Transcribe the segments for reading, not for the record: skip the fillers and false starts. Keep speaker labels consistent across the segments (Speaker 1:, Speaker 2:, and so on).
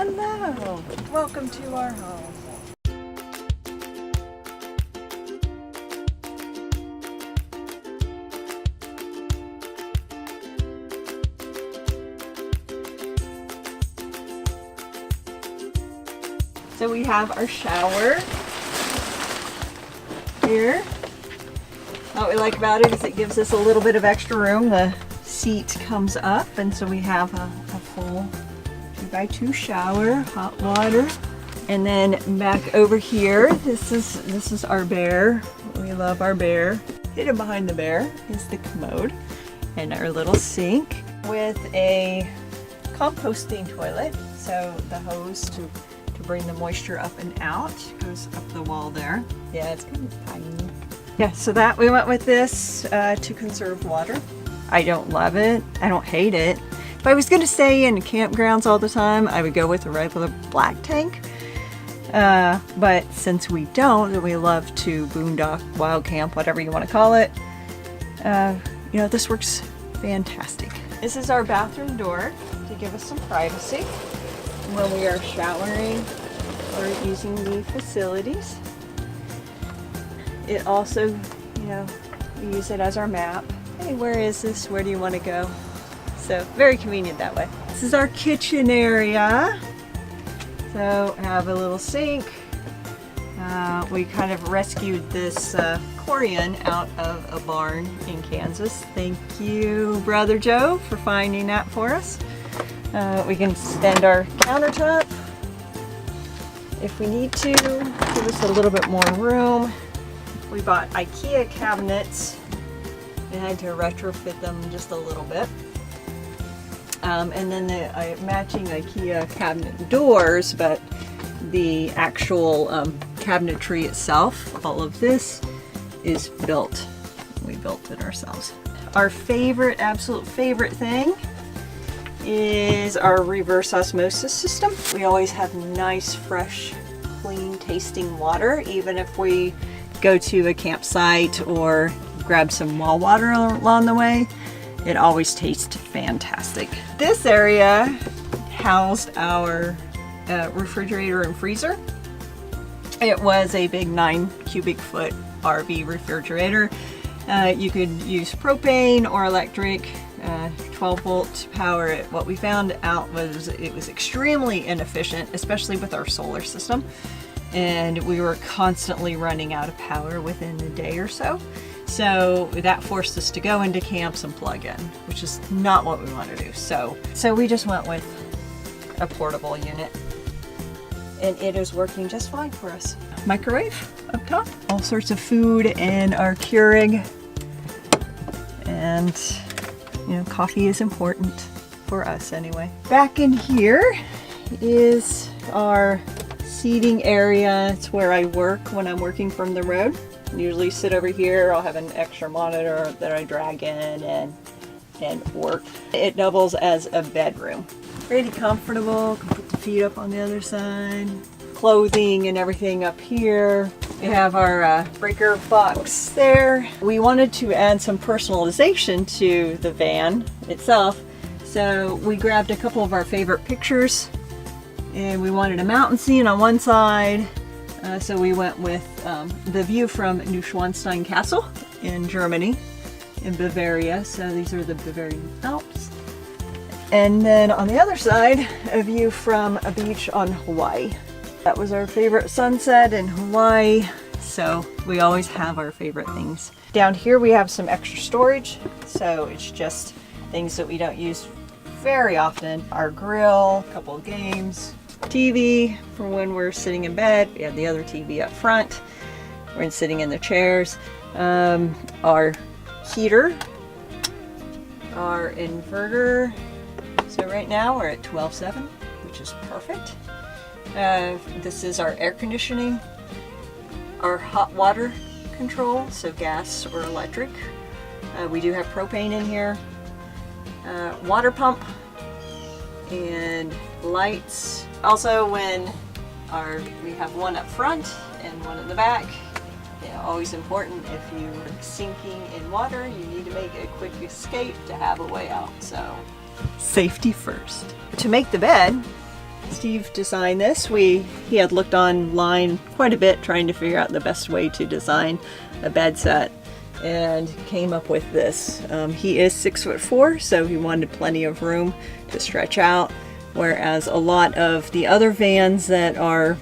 Speaker 1: Hello, welcome to our home. So we have our shower here. What we like about it is it gives us a little bit of extra room. The seat comes up, and so we have a full 2x2 shower, hot water. And then back over here, this is our bear. We love our bear. Hidden behind the bear is the commode and our little sink with a composting toilet. So the hose to bring the moisture up and out goes up the wall there. Yeah, it's kind of tiny. Yeah, so that we went with this to conserve water. I don't love it. I don't hate it. If I was going to stay in campgrounds all the time, I would go with a regular black tank. But since we don't, and we love to boondock, wild camp, whatever you want to call it, you know, this works fantastic. This is our bathroom door to give us some privacy when we are showering or using the facilities. It also, you know, we use it as our map. Hey, where is this? Where do you want to go? So very convenient that way. This is our kitchen area. So I have a little sink. We kind of rescued this Corian out of a barn in Kansas. Thank you, Brother Joe, for finding that for us. We can extend our countertop if we need to, give us a little bit more room. We bought IKEA cabinets and had to retrofit them just a little bit. And then the matching IKEA cabinet doors, but the actual cabinetry itself, all of this is built. We built it ourselves. Our favorite, absolute favorite thing is our reverse osmosis system. We always have nice, fresh, clean tasting water, even if we go to a campsite or grab some well water along the way. It always tastes fantastic. This area housed our refrigerator and freezer. It was a big 9 cubic foot RV refrigerator. You could use propane or electric. 12 volt to power it. What we found out was it was extremely inefficient, especially with our solar system, and we were constantly running out of power within a day or so. So that forced us to go into camps and plug in, which is not what we want to do. So we just went with a portable unit, and it is working just fine for us. Microwave up top, all sorts of food and our Keurig, and you know, coffee is important for us anyway. Back in here is our seating area. It's where I work when I'm working from the road. I usually sit over here. I'll have an extra monitor that I drag in and work. It doubles as a bedroom. Pretty comfortable. Can put the feet up on the other side. Clothing and everything up here. We have our breaker box there. We wanted to add some personalization to the van itself, so we grabbed a couple of our favorite pictures, and we wanted a mountain scene on one side, so we went with the view from Neuschwanstein Castle in Germany, in Bavaria. So these are the Bavarian Alps. And then on the other side, a view from a beach on Hawaii. That was our favorite sunset in Hawaii, so we always have our favorite things. Down here we have some extra storage, so it's just things that we don't use very often. Our grill, a couple of games, TV for when we're sitting in bed. We have the other TV up front. We're sitting in the chairs. Our heater, our inverter. So right now we're at 12.7, which is perfect. This is our air conditioning, our hot water control, so gas or electric. We do have propane in here, water pump, and lights. Also, when we have one up front and one in the back. Always important, if you're sinking in water, you need to make a quick escape to have a way out. So safety first. To make the bed, Steve designed this. He had looked online quite a bit trying to figure out the best way to design a bed set and came up with this. He is 6'4", so he wanted plenty of room to stretch out, whereas a lot of the other vans that are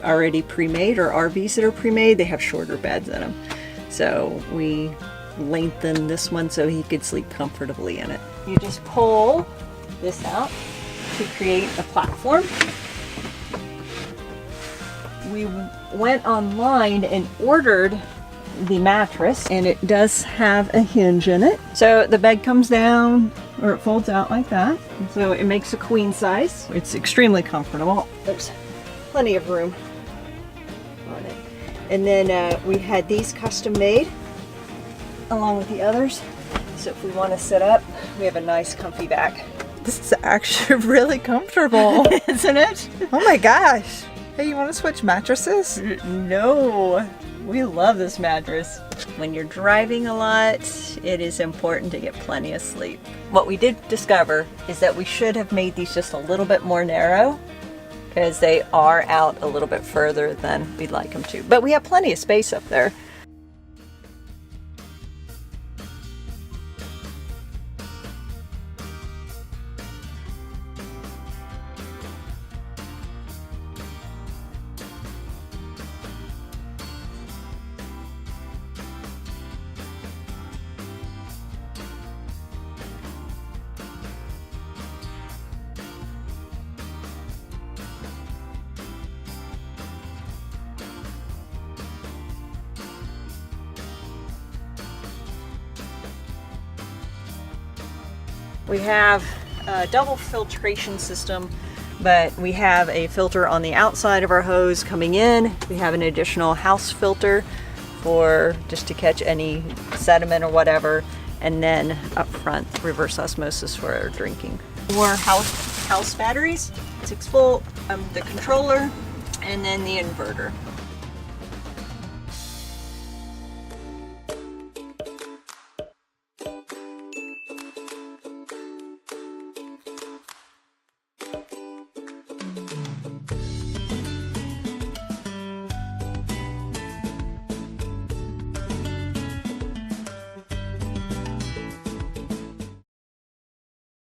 Speaker 1: already pre-made or RVs that are pre-made, they have shorter beds in them. So we lengthened this one so he could sleep comfortably in it. You just pull this out to create a platform. We went online and ordered the mattress, and it does have a hinge in it. So the bed comes down, or it folds out like that. So it makes a queen size. It's extremely comfortable. There's plenty of room on it. And then we had these custom made along with the others. So if we want to sit up, we have a nice comfy back.
Speaker 2: This is actually really comfortable.
Speaker 1: Isn't it?
Speaker 2: Oh my gosh. Hey, you want to switch mattresses?
Speaker 1: No, we love this mattress. When you're driving a lot, it is important to get plenty of sleep. What we did discover is that we should have made these just a little bit more narrow because they are out a little bit further than we'd like them to. But we have plenty of space up there. We have a double filtration system, but we have a filter on the outside of our hose coming in. We have an additional house filter for just to catch any sediment or whatever, and then up front, reverse osmosis for our drinking. More house batteries, 6 volt, the controller, and then the inverter.